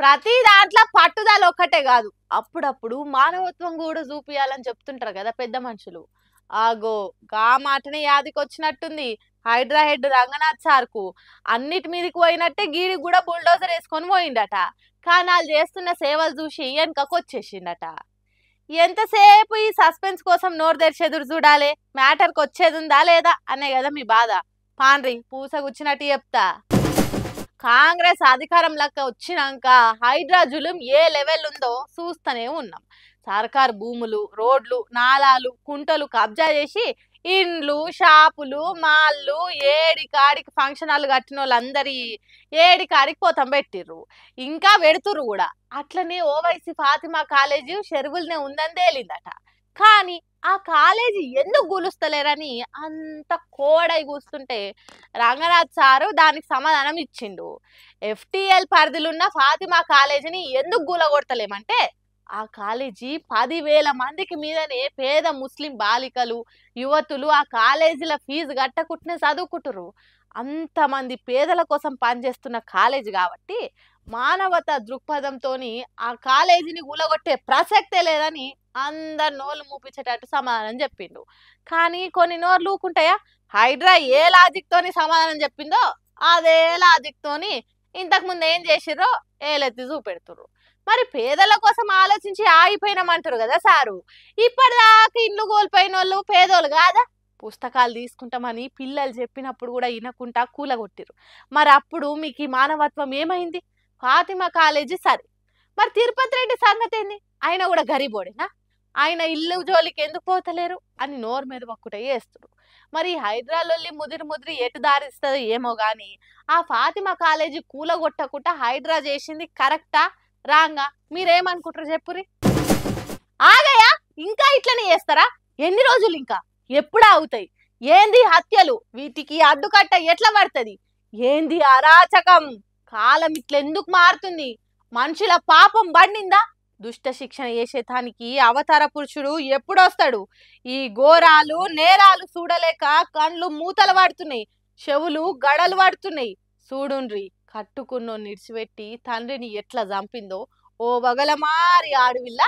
ప్రతి దాంట్లో పట్టుదల ఒక్కటే కాదు, అప్పుడప్పుడు మానవత్వం కూడా చూపియాలని చెప్తుంటారు కదా పెద్ద మనుషులు. ఆగో గా మాటనే యాదికొచ్చినట్టుంది. హైడ్రా హెడ్ రంగనాథ్ సార్కు అన్నిటి మీదకి పోయినట్టే గీడికి కూడా బుల్డోజర్ వేసుకొని పోయిండట. కానీ వాళ్ళు చేస్తున్న సేవలు చూసి వెనకకు వచ్చేసిండట. ఎంతసేపు ఈ సస్పెన్స్ కోసం నోరు తెరిచి ఎదురు చూడాలి, మ్యాటర్కి వచ్చేది ఉందా లేదా అనే కదా మీ బాధ. పాన్రి పూసగుచ్చినట్టు చెప్తా. కాంగ్రెస్ అధికారంలోకి వచ్చినాక హైడ్రా జులుం ఏ లెవెల్ ఉందో చూస్తూనే ఉన్నాం. సర్కార్ భూములు, రోడ్లు, నాలాలు, కుంటలు కబ్జా చేసి ఇండ్లు, షాపులు, మాళ్ళు, ఏడి కాడికి ఫంక్షన్ హాల్ కట్టిన వాళ్ళందరి ఏడి కాడికి పోతాం పెట్టిర్రు. ఇంకా పెడుతుర్రు కూడా. అట్లనే ఓవైసీ ఫాతిమా కాలేజీ చెరువులనే ఉందని తేలిందట. కానీ ఆ కాలేజీ ఎందుకు కూలుస్తలేరని అంత కోడై కూస్తుంటే రంగనాథ్ సారు దానికి సమాధానం ఇచ్చిండు. ఎఫ్టిఎల్ పరిధిలున్న ఫాతిమా కాలేజీని ఎందుకు కూలగొడతలేమంటే ఆ కాలేజీ 10,000 మందికి మీదనే పేద ముస్లిం బాలికలు, యువతులు ఆ కాలేజీల ఫీజు కట్టకుంటనే చదువుకుంటురు. అంతమంది పేదల కోసం పనిచేస్తున్న కాలేజీ కాబట్టి మానవతా దృక్పథంతో ఆ కాలేజీని కూలగొట్టే ప్రసక్తే లేదని అందరు నోళ్ళు మూపించేటట్టు సమాధానం చెప్పిండు. కానీ కొన్ని నోర్లు ఊకుంటాయా? హైడ్రా ఏ లాజిక్ తోని సమాధానం చెప్పిందో అదే లాజిక్ తోని ఇంతకు ముందు ఏం చేసిర్రో ఏలెత్తి చూపెడుతుర్రు. మరి పేదల కోసం ఆలోచించి ఆగిపోయినామంటారు కదా సారు. ఇప్పటిదాకా ఇల్లు కోల్పోయిన వాళ్ళు పేదోళ్ళు కాదా? పుస్తకాలు తీసుకుంటామని పిల్లలు చెప్పినప్పుడు కూడా వినకుండా కూలగొట్టిరు. మరి అప్పుడు మీకు ఈ మానవత్వం ఏమైంది? ఫాతిమా కాలేజీ సరే, మరి తిరుపతి రెడ్డి సంగతి ఏంది? ఆయన కూడా గరీబోడేనా? ఆయన ఇల్లు జోలికి ఎందుకు పోతలేరు అని నోరు మీద ఒక్కటే చేస్తున్నారు. మరి హైడ్రాలొల్లి ముదిరి ఎటు దారిస్తుందో ఏమో కానీ ఆ ఫాతిమా కాలేజీ కూలగొట్టకుండా హైడ్రా చేసింది కరెక్టా రాంగా? మీరేమనుకుంటారు చెప్పురి. ఆగయా ఇంకా ఇట్లనే చేస్తారా? ఎన్ని రోజులు ఇంకా? ఎప్పుడా అవుతాయి? ఏంది హత్యలు? వీటికి అడ్డుకట్ట ఎట్లా పడుతుంది? ఏంది అరాచకం? కాలం ఇట్లెందుకు మారుతుంది? మనుషుల పాపం బండిందా? దుష్ట శిక్షణ చేసేటానికి అవతార పురుషుడు ఎప్పుడొస్తాడు? ఈ ఘోరాలు నేరాలు చూడలేక కండ్లు మూతలు పడుతున్నాయి, చెవులు గడలు పడుతున్నాయి. చూడుండ్రి, కట్టుకున్నో నిడిచిపెట్టి తండ్రిని ఎట్లా చంపిందో ఓ వగలమారి ఆడవిల్ల.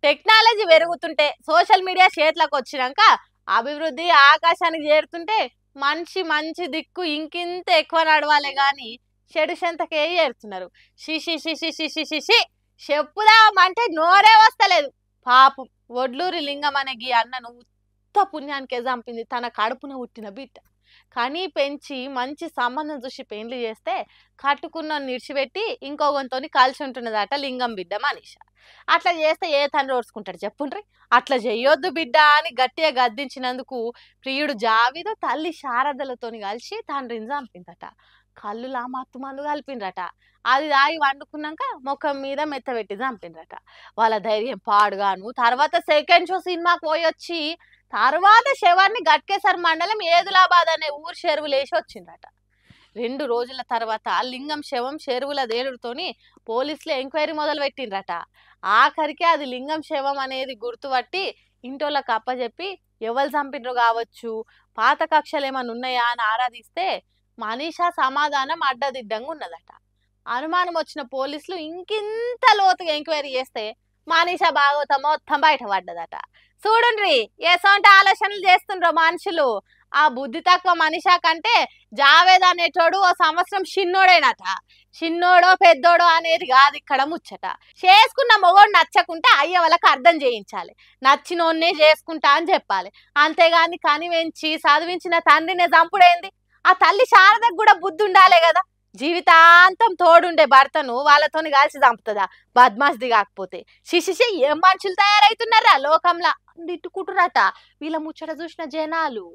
టెక్నాలజీ పెరుగుతుంటే, సోషల్ మీడియా చేతులకు వచ్చినాక అభివృద్ధి ఆకాశానికి చేరుతుంటే మనిషి మంచి దిక్కు ఇంకింత ఎక్కువ నడవాలే గాని చెడు చెంతకే చేరుతున్నారు. షిషి షిషి షిషి షిషి చెప్పుదామంటే నోరే వస్తలేదు. పాపం వడ్లూరి లింగం అనే గీ అన్నను ఉత్త పుణ్యానికే చంపింది తన కడుపున పుట్టిన బిడ్డ. కానీ పెంచి మంచి సంబంధం చూసి పెళ్లి చేస్తే కట్టుకున్న నిడిచిపెట్టి ఇంకొకరితోని కలిసి ఉంటున్నదట లింగం బిడ్డ మనీష. అట్లా చేస్తే ఏ తండ్రి ఓర్చుకుంటాడు చెప్పుండ్రి? అట్లా చెయ్యొద్దు బిడ్డ అని గట్టిగా గద్దించినందుకు ప్రియుడు జావిదు తల్లి శారదలతోని కలిసి తండ్రిని చంపిందట. కళ్ళులా మత్తు మందు కలిపిండ్రట. అది తాగి వండుకున్నాక ముఖం మీద మెత్తబెట్టి చంపిండ్రట. వాళ్ళ ధైర్యం పాడుగాను తర్వాత సెకండ్ షో సినిమాకి పోయొచ్చి తర్వాత శవాన్ని గట్కేసర్ మండలం ఏదులాబాద్ అనే ఊరు చెరువులేసి వచ్చిందట. 2 రోజుల తర్వాత లింగం శవం చెరువుల దేడుతోని పోలీసులు ఎంక్వైరీ మొదలు పెట్టిండ్రట. ఆఖరికి అది లింగం శవం అనేది గుర్తుపట్టి ఇంటోళ్ళకి అప్పచెప్పి ఎవరు చంపిండ్రు కావచ్చు, పాత కక్షలు ఏమైనా ఉన్నాయా అని ఆరాధిస్తే మనీషా సమాధానం అడ్డదిడ్డంగా ఉన్నదట. అనుమానం వచ్చిన పోలీసులు ఇంకింత లోతుగా ఎంక్వైరీ చేస్తే మనీషా భాగవతం మొత్తం బయటపడ్డదట. చూడండి ఎసొంటి ఆలోచనలు చేస్తుండ్రో మనుషులు. ఆ బుద్ధి తక్కువ మనీషా కంటే జావేద్ అనేటోడు ఓ సంవత్సరం చిన్నోడేనట. చిన్నోడో పెద్దోడో అనేది కాదు ఇక్కడ ముచ్చట. చేసుకున్న మొగోడు నచ్చకుంటే అయ్య వాళ్ళకి అర్థం చేయించాలి, నచ్చినోన్నే చేసుకుంటా అని చెప్పాలి. అంతేగాని కని వెంచి చదివించిన తండ్రినే చంపుడేంది? ఆ తల్లి శారదకు కూడా బుద్ధి ఉండాలే కదా. జీవితాంతం తోడుండే భర్తను వాళ్ళతోని కలిసి చంపుతుందా బద్మాస్ది కాకపోతే? శిశిషి ఏం మనుషులు తయారైతున్నారా లోకంలా తిట్టుకుంటురట వీళ్ళ ముచ్చట చూసిన జనాలు.